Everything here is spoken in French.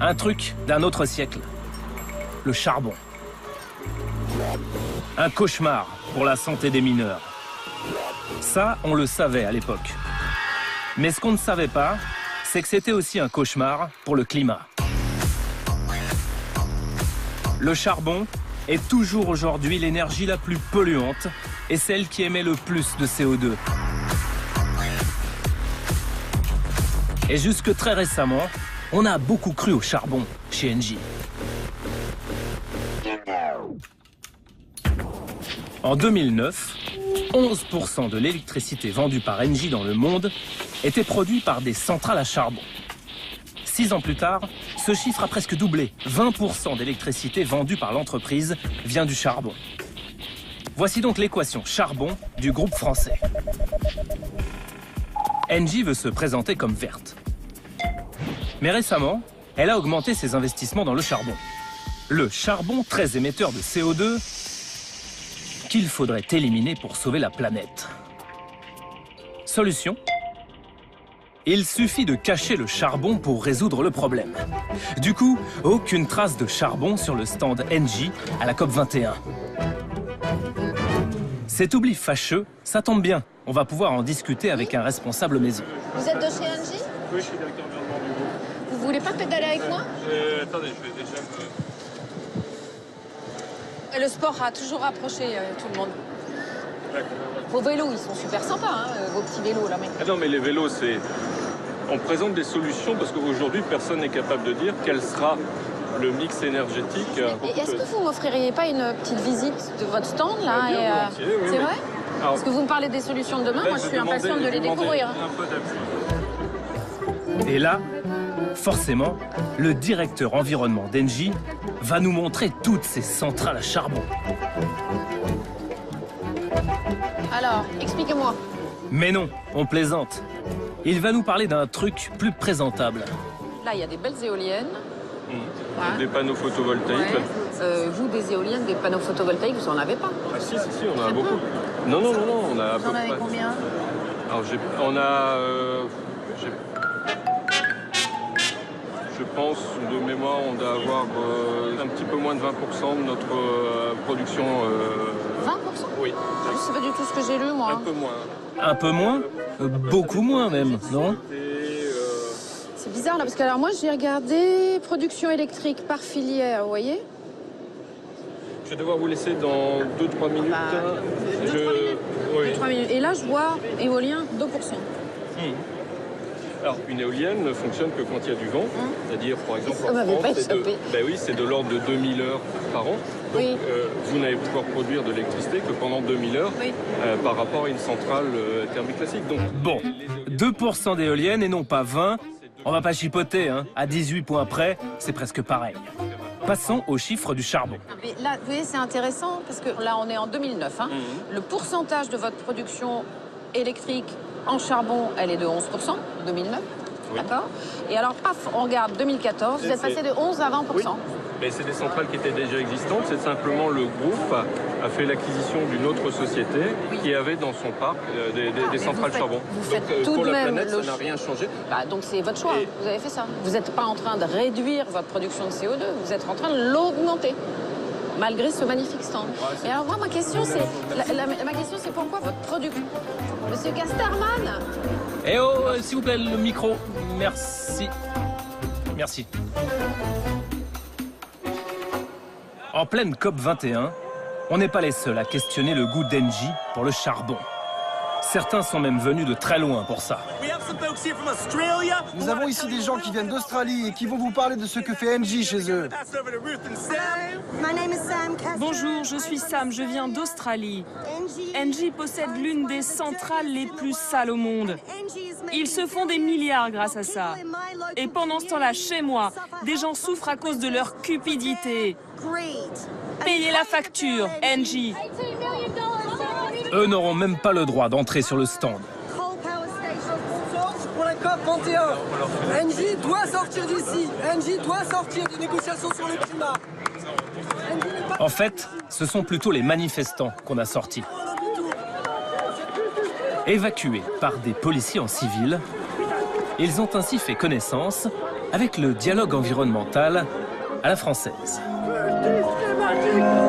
Un truc d'un autre siècle. Le charbon. Un cauchemar pour la santé des mineurs. Ça, on le savait à l'époque. Mais ce qu'on ne savait pas, c'est que c'était aussi un cauchemar pour le climat. Le charbon est toujours aujourd'hui l'énergie la plus polluante et celle qui émet le plus de CO2. Et jusque très récemment, on a beaucoup cru au charbon chez Engie. En 2009, 11% de l'électricité vendue par Engie dans le monde était produite par des centrales à charbon. 6 ans plus tard, ce chiffre a presque doublé. 20% d'électricité vendue par l'entreprise vient du charbon. Voici donc l'équation charbon du groupe français. Engie veut se présenter comme verte. Mais récemment, elle a augmenté ses investissements dans le charbon. Le charbon très émetteur de CO2 qu'il faudrait éliminer pour sauver la planète. Solution ? Il suffit de cacher le charbon pour résoudre le problème. Du coup, aucune trace de charbon sur le stand Engie à la COP21. Cet oubli fâcheux, ça tombe bien. On va pouvoir en discuter avec un responsable maison. Vous êtes de chez Engie ? Oui, je suis directeur environnement du groupe. Vous voulez pas pédaler avec moi ? Attendez, je vais déjà me... Le sport a toujours rapproché tout le monde. Vos vélos, ils sont super sympas, hein, vos petits vélos là, mec. Ah non, mais les vélos, c'est... On présente des solutions parce qu'aujourd'hui, personne n'est capable de dire quel sera le mix énergétique. Et est-ce que vous m'offririez pas une petite visite de votre stand là Bien volontiers, oui, C'est oui. vrai ? Alors, Parce que vous me parlez des solutions de demain, moi je suis impatiente de les découvrir. Un peu d'appui. Et là, forcément, le directeur environnement d'Engie va nous montrer toutes ces centrales à charbon. Alors, expliquez-moi. Mais non, on plaisante. Il va nous parler d'un truc plus présentable. Là, il y a des belles éoliennes. Des panneaux photovoltaïques. Ouais. Vous, des éoliennes, des panneaux photovoltaïques, vous en avez pas? Ah si, on en a beaucoup. Non, on a à peu Vous en avez près... combien? Alors, on a... je pense, de mémoire, on doit avoir un petit peu moins de 20% de notre production. 20%? Oui. C'est pas du tout ce que j'ai lu, moi. Un peu moins. Un peu moins? Beaucoup moins même, non? C'est bizarre, là, parce que alors moi, j'ai regardé production électrique par filière, vous voyez? Je vais devoir vous laisser dans 2-3 minutes. Bah, 2-3 minutes. Oui. 2-3 minutes. Et là, je vois éolien 2%. Alors, une éolienne ne fonctionne que quand il y a du vent. C'est-à-dire, par exemple, Ça m'avait pas échappé. c'est de l'ordre de 2000 heures par an. Donc, Oui. vous n'allez pouvoir produire de l'électricité que pendant 2000 heures Oui. par rapport à une centrale thermique classique. Donc, Bon, 2% d'éoliennes et non pas 20. On va pas chipoter, hein. À 18 points près, c'est presque pareil. Passons aux chiffres du charbon. Mais là, vous voyez, c'est intéressant, parce que là, on est en 2009. Hein. Le pourcentage de votre production électrique en charbon, elle est de 11%, 2009. Oui. D'accord? Et alors, paf, on regarde 2014, vous êtes passé de 11 à 20%. Oui. Mais c'est des centrales qui étaient déjà existantes. C'est simplement le groupe a fait l'acquisition d'une autre société qui avait dans son parc des centrales charbon. Vous faites Donc, tout pour de la même planète, le ça n'a rien changé. Bah, donc c'est votre choix, Et- vous avez fait ça. Vous n'êtes pas en train de réduire votre production de CO2, vous êtes en train de l'augmenter, malgré ce magnifique stand. Et alors moi, ma question, c'est ma question, c'est pourquoi votre production... Monsieur Casterman, Eh oh, s'il vous plaît, le micro. Merci. Merci. En pleine COP21, on n'est pas les seuls à questionner le goût d'Engie pour le charbon. Certains sont même venus de très loin pour ça. Nous avons ici des gens qui viennent d'Australie et qui vont vous parler de ce que fait Engie chez eux. Bonjour, je suis Sam, je viens d'Australie. Engie possède l'une des centrales les plus sales au monde. Ils se font des milliards grâce à ça. Et pendant ce temps-là, chez moi, des gens souffrent à cause de leur cupidité. Payez la facture, Engie. Eux n'auront même pas le droit d'entrer sur le stand. Pour la COP 21, Engie doit sortir d'ici. Engie doit sortir des négociations sur le climat. En fait, ce sont plutôt les manifestants qu'on a sortis. Évacués par des policiers en civil, ils ont ainsi fait connaissance avec le dialogue environnemental à la française. Systématique.